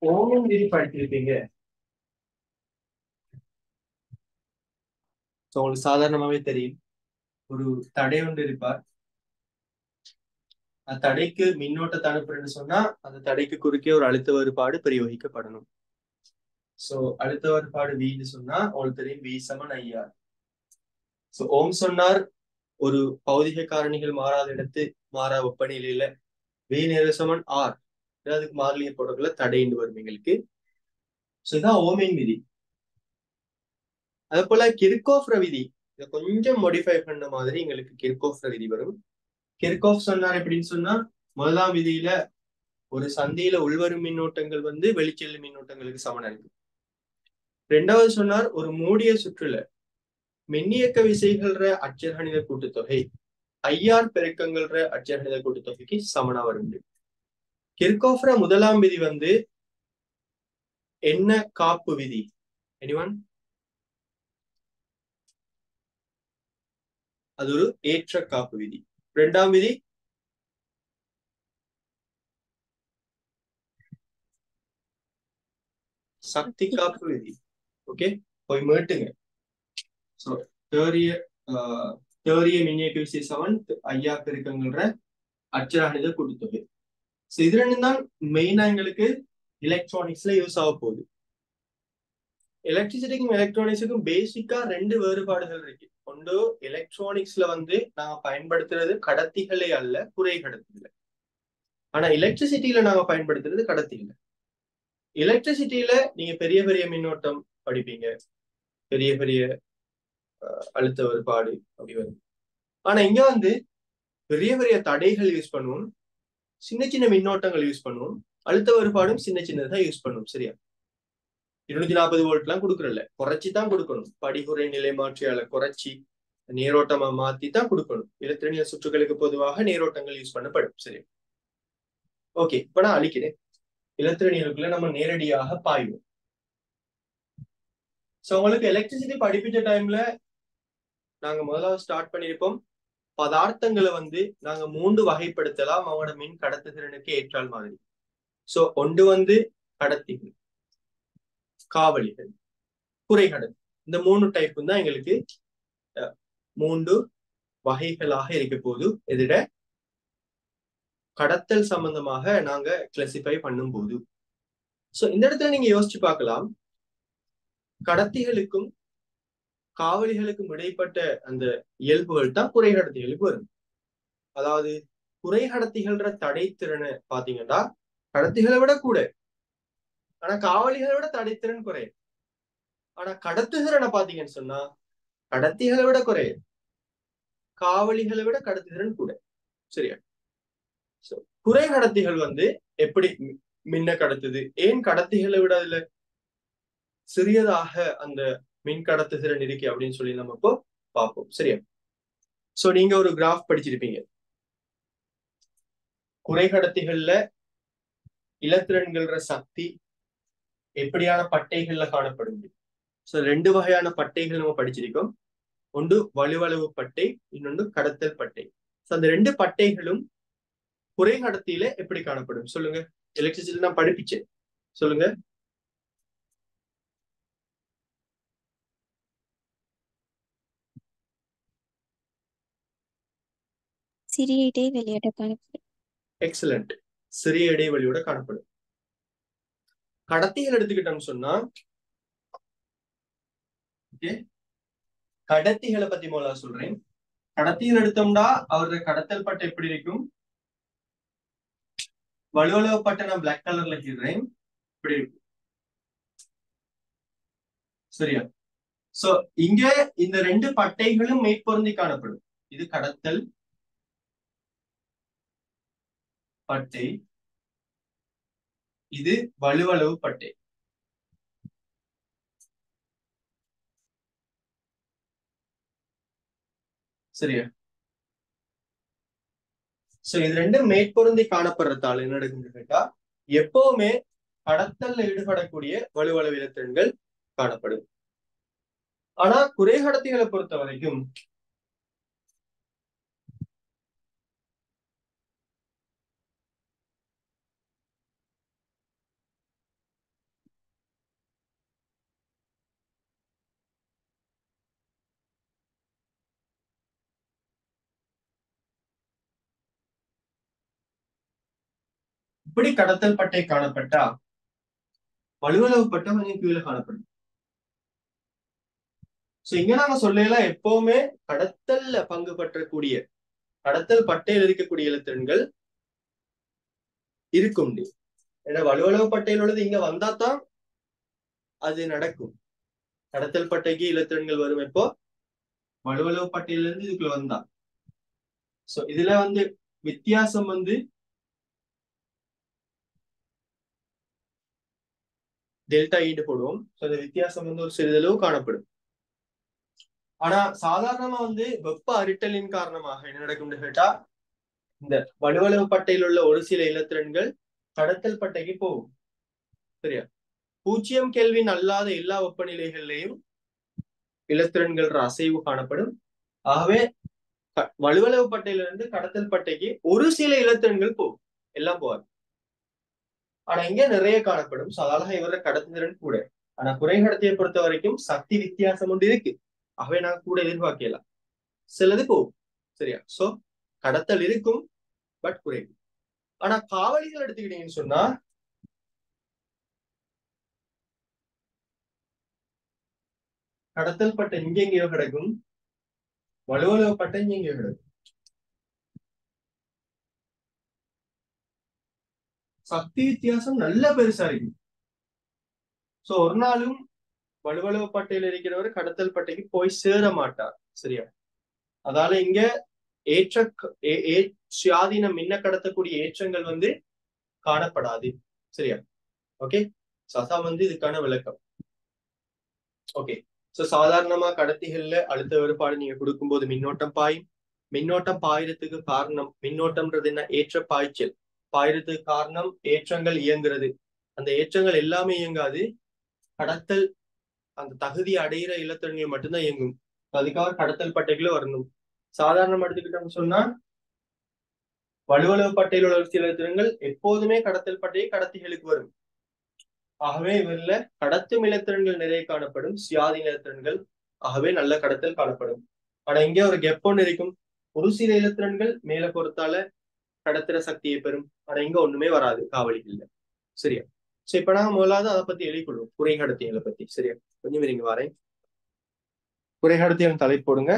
ஓமின் விதி படிச்சிருப்பீங்க. உங்களுக்கு சாதாரணமாவே தெரியும். ஒரு தடை ஒன்று இருப்பார். அந்த தடைக்கு மின்னோட்டத்தை அனுப்புறேன்னு சொன்னா அந்த தடைக்கு குறுக்கே ஒரு அழுத்த வேறுபாடு பிரயோகிக்கப்படணும். சோ அழுத்த வேறுபாடு வின்னு சொன்னா உங்களுக்கு தெரியும் V = IR. சோ ஓம் சொன்னார் ஒரு பௌதிக காரணிகள் மாறாத இடத்து மாறா வெப்பநிலையில V = R. அதுக்கு மாறிலிய போடக்குள்ள தடைன்னு வரும் எங்களுக்கு. சோ இதான் ஓமின் விதி. அதே போல கிர்கோஃப் விதி இதை கொஞ்சம் மாடிஃபை பண்ண மாதிரி எங்களுக்கு கிர்கோஃப் விதி வரும். கிர்கோஃப் சொன்னார் எப்படின்னு சொன்னா, முதலாம் விதியில ஒரு சந்தியில உள்வரும் மின்னோட்டங்கள் வெளிச்செல்லும் மின்னோட்டங்களுக்கு சமனா இருக்கு. ரெண்டாவது சொன்னார் ஒரு மூடிய சுற்றுல மின்னியக்க விசைகள்ற அச்சகணித கூட்டுத்தொகை IR பெருக்கங்கள்ற அச்சகணித கூட்டுத்தொகைக்கு சமனா வரும். கிர்கோஃப்ர முதலாம் விதி என்ன காப்பு விதி? எனிவன்? அது ஒரு ஏற்ற காப்பு விதி. இரண்டாம் விதி சக்தி காப்பு விதி. ஓகே, போய் மீட்டுங்க. சோ தேறிய மின்னியக்க விசை சமன் IR பெருக்கங்கள்ற அச்சகணித கூட்டுத்தொகை. இது ரெண்டும் தான் மெயினா எங்களுக்கு எலக்ட்ரானிக்ஸ்ல யூஸ் ஆக போகுது. எலக்ட்ரிசிட்டிக்கும் எலக்ட்ரானிக்ஸுக்கும் பேசிக்கா ரெண்டு வேறுபாடுகள் இருக்கு. ஒன்று, எலக்ட்ரானிக்ஸ்ல நாங்க பயன்படுத்துறது கடத்திகளே அல்ல, குறை கடத்திகளை. ஆனா எலக்ட்ரிசிட்டியில நாங்க பயன்படுத்துறது கடத்திகளை. எலக்ட்ரிசிட்டியில நீங்க பெரிய பெரிய மின்னோட்டம் படிப்பீங்க, பெரிய பெரிய அழுத்த வேறுபாடு அப்படி வரும். ஆனா இங்க பெரிய பெரிய தடைகள் யூஸ் பண்ணுவோம், சின்ன சின்ன மின்னோட்டங்கள் யூஸ் பண்ணுவோம், அழுத்த வேறுபாடும் சின்ன சின்னதான் யூஸ் பண்ணுவோம். சரியா? 240 வோல்ட் எல்லாம் கொடுக்கறல, குறைச்சி தான் கொடுக்கணும். படிகுறை நிலை மாற்றியால குறைச்சி நீரோட்டமா மாத்தி தான் கொடுக்கணும். இலத்திரனியல் சுற்றுகளுக்கு பொதுவாக நீரோட்டங்கள் யூஸ் பண்ணப்படும். சரி, ஓகே. இப்ப நான் அழிக்கிறேன். இலத்திரனியலுக்குள்ள நம்ம நேரடியாக பாய்வோம். சோ உங்களுக்கு எலக்ட்ரிசிட்டி படிப்பிச்ச டைம்ல நாங்க முதலாவது ஸ்டார்ட் பண்ணிருப்போம். பதார்த்தங்களை நாங்க 3 வகைப்படுத்தலாம் அவங்களோட மின் கடத்துதிறனுக்கு ஏற்றால் மாதிரி. சோ ஒன்று கடத்திகள், காவலிகள், குறைகடத்தி. இந்த 3 டைப் தான் எங்களுக்கு 3 வகைகளாக இருக்க போது எதிர கடத்தல் சம்பந்தமாக நாங்க கிளாசிஃபை பண்ணும் போது. சோ இந்த இடத்துல நீங்க யோசிச்சு பார்க்கலாம், கடத்திகளுக்கும் காவலிகளுக்கும் இடைப்பட்ட அந்த இயல்புகள் தான் குறைகடத்திகளுக்கு வரும். அதாவது குறைகடத்திகள்ற தடைத்திறனை பாத்தீங்கன்னா கடத்திகளை விட கூட, ஆனா காவலிகளை விட தடைத்திறன் குறையும். ஆனா கடத்துதிறனை பாத்தீங்கன்னு சொன்னா கடத்திகளை விட குறையும், காவலிகளை விட கடத்துதிறன் கூட. சரியா? குறை கடத்திகள் எப்படி மின்ன கடத்துது, ஏன் கடத்திகளை விட அதுல சிறியதாக அந்த மின் கடத்துதிறன் இருக்கு அப்படின்னு சொல்லி நம்ம இப்போ பார்ப்போம். சரியா? சோ நீங்க ஒரு கிராஃப் படிச்சிருப்பீங்க. குறைகடத்திகள்ல இலத்திரன்கள்ற சக்தி எப்படியான பட்டைகள்ல காணப்படுது. சோ 2 வகையான பட்டைகள் நம்ம படிச்சிருக்கோம். ஒன்று வலுவளவு பட்டை, இன்னொன்று கடத்தல் பட்டை. சோ அந்த 2 பட்டைகளும் குறைகடத்தியில எப்படி காணப்படும் சொல்லுங்க. எலக்ட்ரிசிட்டி நான் படிப்பிச்சேன், சொல்லுங்க. சிறிய இடைவெளியோட காணப்படும். எக்ஸலண்ட். சிறிய இடைவெளியோட காணப்படும். கடத்திகள் எடுத்துக்கிட்டோம்னு சொன்னா, கடத்திகளை பத்தி முதல்ல சொல்றேன். கடத்திகள் எடுத்தோம்னா அவருடைய கடத்தல் பட்டை எப்படி இருக்கும், வலுவளவு பட்டை நான் பிளாக் கலர்ல கீழ்றேன், இப்படி இருக்கும். சரியா? சோ இங்க இந்த 2 பட்டைகளும் மேற்பொருந்தி காணப்படும். இது கடத்தல் பட்டை, இது வலுவளவு பட்டை. சரியா? சோ இது 2 மேற்பொருந்தி காணப்படுறதால என்ன நடக்குன்னு கேட்டா, எப்பவுமே கடத்தல்ல ஈடுபடக்கூடிய வலுவளவு இலத்திரன்கள் காணப்படும். ஆனா குறைகடத்திகளை பொறுத்த வரைக்கும் இப்படி கடத்தல் பட்டை காணப்பட்டா வலுவளவு பட்டம் கொஞ்சம் கீழே காணப்படும். சோ இங்க நாங்க சொல்லலாம் எப்பவுமே கடத்தல்ல பங்கு பற்றக்கூடிய கடத்தல் பட்டையில் இருக்கக்கூடிய இலத்திரன்கள் இருக்கும். ஏன்னா வலுவளவு பட்டையில் உள்ளது இங்க வந்தாதான் அது நடக்கும். கடத்தல் பட்டைக்கு இலத்திரன்கள் வரும் எப்போ வலுவளவு பட்டையில இருந்து இதுக்குள்ள வந்தா. சோ இதுல வந்து வித்தியாசம் வந்து டெல்டா ஈடு போடுவோம். சோ அந்த வித்தியாசம் வந்து ஒரு சிறிதளவு காணப்படும். ஆனா சாதாரணமா வந்து வெப்ப அரிட்டலின் காரணமாக என்ன நடக்கும்னு கேட்டா இந்த வலுவளவு பட்டையில் உள்ள ஒரு சில இலத்திரன்கள் கடத்தல் பட்டைக்கு போகும். சரியா? 0 கெல்வின் அல்லாத எல்லா வெப்பநிலைகள்லையும் இலத்திரன்கள் அசைவு காணப்படும். ஆகவே வலுவளவு பட்டையிலிருந்து கடத்தல் பட்டைக்கு ஒரு சில இலத்திரன்கள் போகும், எல்லாம் போகாது. ஆனா இங்க நிறைய காணப்படும். சாதாரண இவர கடத்துதிறன் கூட. ஆனா குறைகடத்தியை பொறுத்த வரைக்கும் சக்தி வித்தியாசம் ஒன்று இருக்கு. ஆகவே நாங்க கூட எதிர்பார்க்கலாம். சிலது போகும். சரியா? சோ கடத்தல் இருக்கும், பட் குறைவு. ஆனா காவலிகள் எடுத்துக்கிட்டீங்கன்னு சொன்னா கடத்தல் பட்டை இங்க எங்கேயோ கிடக்கும், வலுவளவு பட்டை இங்க எங்கேயோ கிடக்கும். சக்தி வித்தியாசம் நல்ல பெருசா இருக்கு. சோ ஒரு நாளும் வலுவளவு பட்டையில் இருக்கிறவர் கடத்தல் பட்டைக்கு போய் சேர மாட்டார். சரியா? அதால இங்க ஏற்ற சுயாதீனம் மின்ன கடத்தக்கூடிய ஏற்றங்கள் வந்து காணப்படாது. சரியா? ஓகே, அதான் வந்து இதுக்கான விளக்கம். ஓகே, சோ சாதாரணமா கடத்திகள்ல அழுத்த வேறுபாடு நீங்க கொடுக்கும்போது மின்னோட்டம் பாயும். மின்னோட்டம் பாயறதுக்கு காரணம், மின்னோட்டம்ன்றது என்ன? ஏற்ற பாய்ச்சல். பாயறதுக்கு காரணம் ஏற்றங்கள் இயங்குறது. அந்த ஏற்றங்கள் எல்லாமே இயங்காது. கடத்தல் அந்த தகுதி அடையிற இலத்திரன்கள் மட்டும்தான் இயங்கும். அதுக்காக கடத்தல் பட்டைகளை வரணும். சாதாரணமா எடுத்துக்கிட்டோம்னு சொன்னா வலுவளவு பட்டையில் உள்ள சில இலத்திரன்கள் எப்போதுமே கடத்தல் பட்டையை கடத்திகளுக்கு வரும். ஆகவே இவர்ல கடத்தும் இலத்திரன்கள் நிறைய காணப்படும், சுயாதீன இலத்திரன்கள். ஆகவே நல்ல கடத்தல் காணப்படும். ஆனா இங்கே ஒரு கெப் ஒன்று இருக்கும். ஒரு சில இலத்திரன்கள் மேல பொறுத்தால கடத்துற சக்தியை பெறும். ஆனா இங்க ஒண்ணுமே வராது காவலிகள்ல. சரியா? சோ இப்ப நாங்க முதலாவது அதை பத்தி எழுதிக்கொள்வோம், குறைகடத்திகளை பத்தி. சரியா? கொஞ்சம் இருங்க வரேன். குறைகடத்தியின் தலைப்பு போடுங்க.